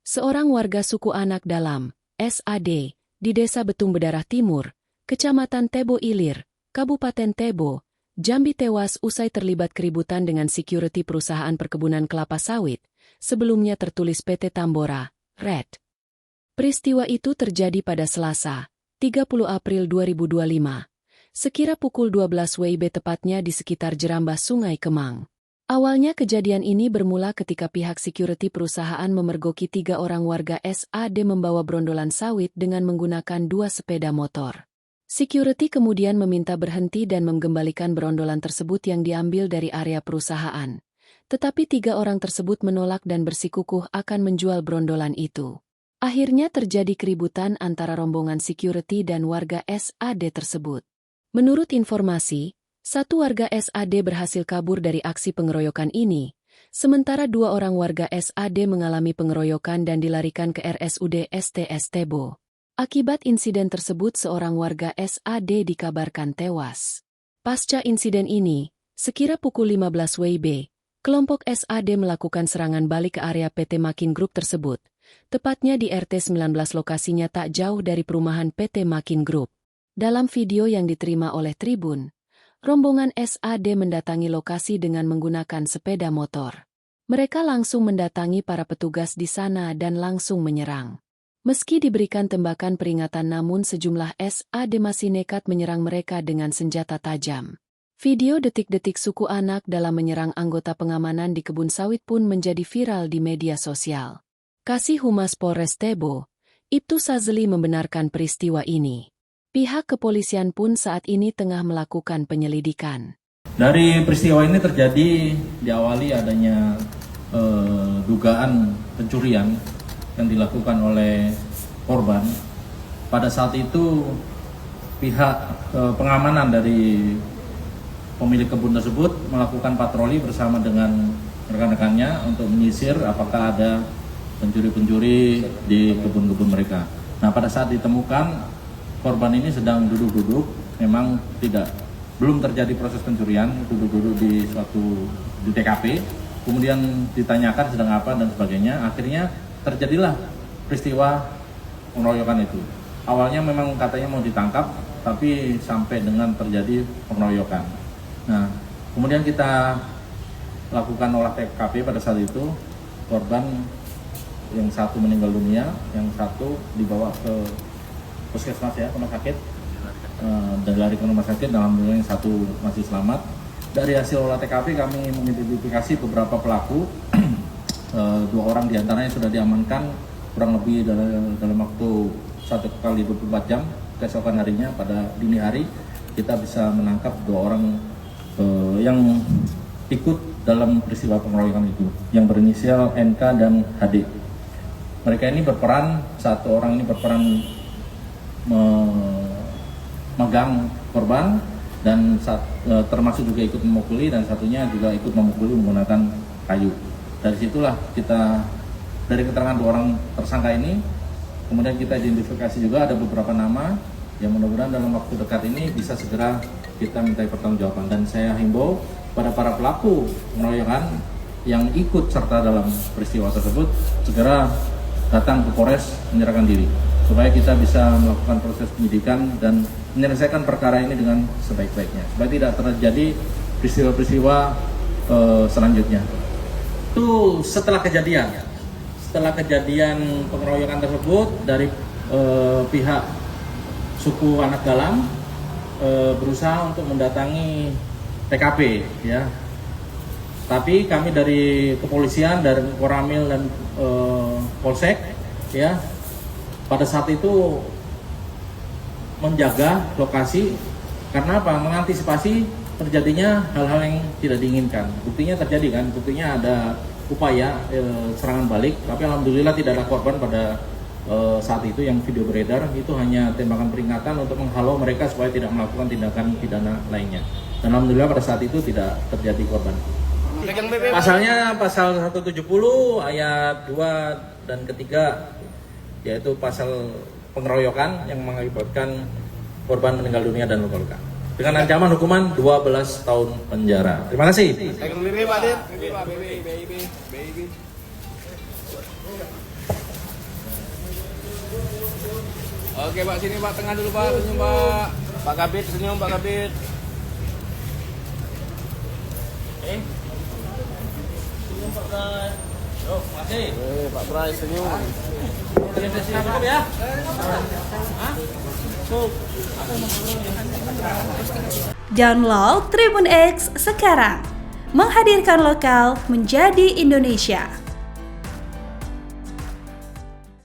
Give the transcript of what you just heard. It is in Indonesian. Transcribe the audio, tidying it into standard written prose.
Seorang warga suku Anak Dalam, SAD, di Desa Betung Bedarah Timur, Kecamatan Tebo Ilir, Kabupaten Tebo, Jambi tewas usai terlibat keributan dengan security perusahaan perkebunan kelapa sawit, sebelumnya tertulis PT Tambora, Red. Peristiwa itu terjadi pada Selasa, 30 April 2025, sekira pukul 12 WIB tepatnya di sekitar Jerambah Sungai Kemang. Awalnya kejadian ini bermula ketika pihak security perusahaan memergoki 3 orang warga SAD membawa brondolan sawit dengan menggunakan 2 sepeda motor. Security kemudian meminta berhenti dan mengembalikan brondolan tersebut yang diambil dari area perusahaan. Tetapi 3 orang tersebut menolak dan bersikukuh akan menjual brondolan itu. Akhirnya terjadi keributan antara rombongan security dan warga SAD tersebut. Menurut informasi, 1 warga SAD berhasil kabur dari aksi pengeroyokan ini, sementara 2 orang warga SAD mengalami pengeroyokan dan dilarikan ke RSUD STS Tebo. Akibat insiden tersebut seorang warga SAD dikabarkan tewas. Pasca insiden ini, sekira pukul 15 WIB, kelompok SAD melakukan serangan balik ke area PT Makin Group tersebut, tepatnya di RT 19 lokasinya tak jauh dari perumahan PT Makin Group. Dalam video yang diterima oleh Tribun, rombongan SAD mendatangi lokasi dengan menggunakan sepeda motor. Mereka langsung mendatangi para petugas di sana dan langsung menyerang. Meski diberikan tembakan peringatan namun sejumlah SAD masih nekat menyerang mereka dengan senjata tajam. Video detik-detik suku Anak Dalam menyerang anggota pengamanan di kebun sawit pun menjadi viral di media sosial. Kasih Humas Polres Tebo, Ibtu Sazli membenarkan peristiwa ini. Pihak kepolisian pun saat ini tengah melakukan penyelidikan. Dari peristiwa ini terjadi diawali adanya dugaan pencurian yang dilakukan oleh korban. Pada saat itu pihak pengamanan dari pemilik kebun tersebut melakukan patroli bersama dengan rekan-rekannya untuk menyisir apakah ada pencuri-pencuri di kebun-kebun mereka. Nah, pada saat ditemukan korban ini sedang duduk-duduk, memang belum terjadi proses pencurian, duduk-duduk di TKP, kemudian ditanyakan sedang apa dan sebagainya. Akhirnya terjadilah peristiwa pengeroyokan itu. Awalnya memang katanya mau ditangkap, tapi sampai dengan terjadi pengeroyokan. Nah, kemudian kita lakukan olah TKP pada saat itu, korban yang satu meninggal dunia, yang satu dibawa ke puskesmas ya, rumah sakit, dan lari ke rumah sakit. Alhamdulillah yang satu masih selamat. Dari hasil olah TKP kami mengidentifikasi beberapa pelaku, 2 orang diantaranya sudah diamankan kurang lebih dalam waktu 1 kali 24 jam. Keesokan harinya pada dini hari kita bisa menangkap 2 orang yang ikut dalam peristiwa pengeroyokan itu, yang berinisial NK dan HD. Mereka ini berperan, 1 orang ini berperan memegang korban dan termasuk juga ikut memukuli, dan satunya juga ikut memukuli menggunakan kayu. Dari situlah kita, dari keterangan 2 orang tersangka ini, kemudian kita identifikasi juga ada beberapa nama yang mudah-mudahan dalam waktu dekat ini bisa segera kita minta pertanggungjawaban. Dan saya himbau pada para pelaku pengeroyokan yang ikut serta dalam peristiwa tersebut segera datang ke Polres menyerahkan diri, supaya kita bisa melakukan proses penyidikan dan menyelesaikan perkara ini dengan sebaik-baiknya, supaya tidak terjadi peristiwa-peristiwa selanjutnya. Itu setelah kejadian pengeroyokan tersebut, dari pihak suku Anak Dalam berusaha untuk mendatangi TKP ya. Tapi kami dari kepolisian, dari Koramil dan Polsek ya, pada saat itu menjaga lokasi, karena apa? Mengantisipasi terjadinya hal-hal yang tidak diinginkan. Buktinya terjadi kan, buktinya ada upaya serangan balik, tapi alhamdulillah tidak ada korban pada saat itu. Yang video beredar itu hanya tembakan peringatan untuk menghalau mereka supaya tidak melakukan tindakan pidana lainnya. Dan alhamdulillah pada saat itu tidak terjadi korban. Pasalnya pasal 170 ayat 2 dan ketiga, yaitu pasal pengeroyokan yang mengakibatkan korban meninggal dunia dan luka-luka, dengan ancaman hukuman 12 tahun penjara. Terima kasih. Oke Pak, sini Pak, tengah dulu Pak, senyum Pak. Pak Kabit, senyum Pak Kabit. Senyum Pak Bray. Yuk, makasih. Pak Bray, senyum. Cukup ya. Download Tribun X sekarang. Menghadirkan lokal menjadi Indonesia.